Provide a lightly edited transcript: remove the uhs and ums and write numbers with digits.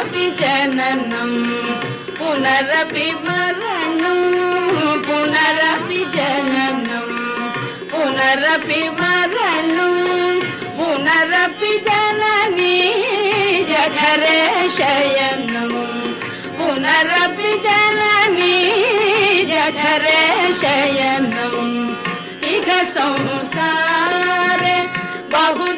पुनरपि जननं पुनरपि मरणं पुनरपि जननं पुनरपि मरणं पुनरपि जननी जठरे शयनं पुनरपि जननी जठरे शयनं इह संसारे बहु